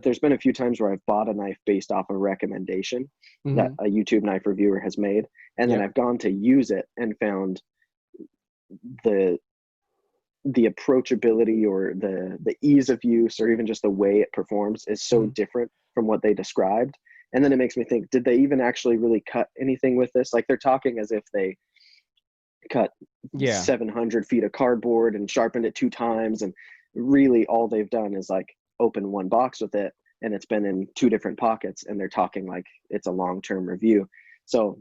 there's been a few times where I've bought a knife based off a recommendation that Mm-hmm. a YouTube knife reviewer has made, and then Yep. I've gone to use it and found the the approachability or the ease of use, or even just the way it performs, is so Mm-hmm. different from what they described. And then it makes me think, did they even actually really cut anything with this? Like, they're talking as if they cut Yeah. 700 feet of cardboard and sharpened it 2 times, and really all they've done is like open one box with it, and it's been in 2 different pockets, and they're talking like it's a long-term review. So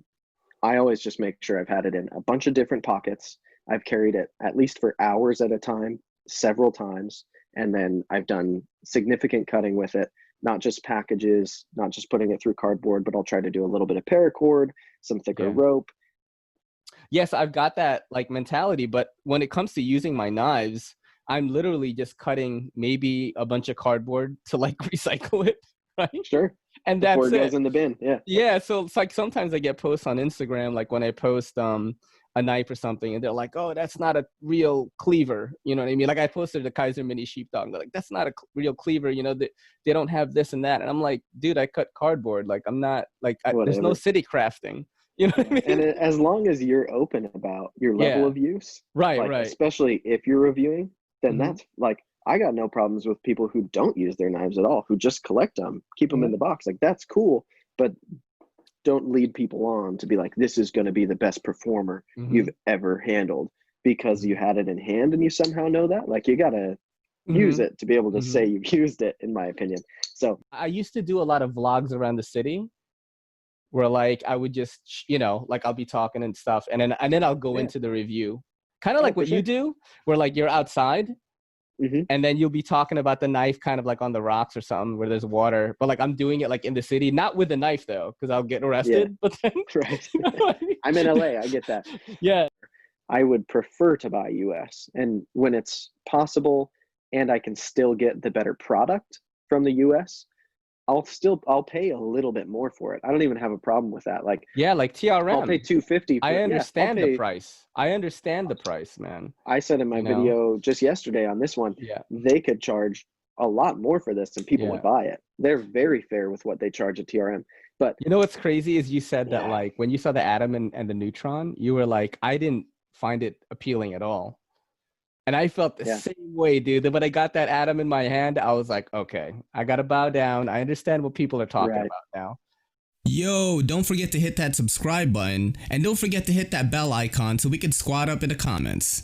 I always just make sure I've had it in a bunch of different pockets. I've carried it at least for hours at a time, several times, and then I've done significant cutting with it, not just packages, not just putting it through cardboard, but I'll try to do a little bit of paracord, some thicker Yeah. rope. Yes, I've got that like mentality, but when it comes to using my knives, I'm literally just cutting maybe a bunch of cardboard to like recycle it, right? Sure. And Before that's it goes it. in the bin. Yeah. Yeah, so it's like sometimes I get posts on Instagram, like when I post a knife or something, and they're like, "Oh, that's not a real cleaver." You know what I mean? Like I posted the Kaiser Mini Sheepdog. They're like, "That's not a real cleaver." You know, they don't have this and that. And I'm like, dude, I cut cardboard. Like I'm not like there's no Whatever. city crafting. You know what Yeah. I And mean? as long as you're open about your level Yeah. of use, Right. like Right. especially if you're reviewing, then Hmm. that's like, I got no problems with people who don't use their knives at all, who just collect them, keep them in the box. Like, that's cool, but don't lead people on to be like, this is going to be the best performer Hmm. you've ever handled because you had it in hand and you somehow know that. Like, you got to use Hmm. it to be able to Hmm. say you've used it, in my opinion. So I used to do a lot of vlogs around the city where like I would just, like I'll be talking and stuff, and then I'll go yeah. into the review, kind of Oh, like for what you sure. do, where like you're outside Hmm. and then you'll be talking about the knife kind of like on the rocks or something where there's water, but like I'm doing it like in the city, not with the knife though, because I'll get Yeah. arrested. But then, Right. you know what I I'm in mean? LA. I get that. Yeah. I would prefer to buy US. And when it's possible and I can still get the better product from the US, I'll pay a little bit more for it. I don't even have a problem with that. Like, Yeah, like I'll pay TRM. 250 I for, yeah, I'll understand the pay. price. I understand the price, man. I said in my You know? video just yesterday on this one, Yeah. they could charge a lot more for this and people would Yeah. buy it. They're very fair with what they charge at TRM. But You know what's crazy is you said that yeah, like when you saw the atom and the neutron, you were like, I didn't find it appealing at all. And I felt the yeah. same way, dude. When I got that atom in my hand, I was like, okay, I gotta bow down. I understand what people are talking Right. about now. Yo, don't forget to hit that subscribe button and don't forget to hit that bell icon so we can squad up in the comments.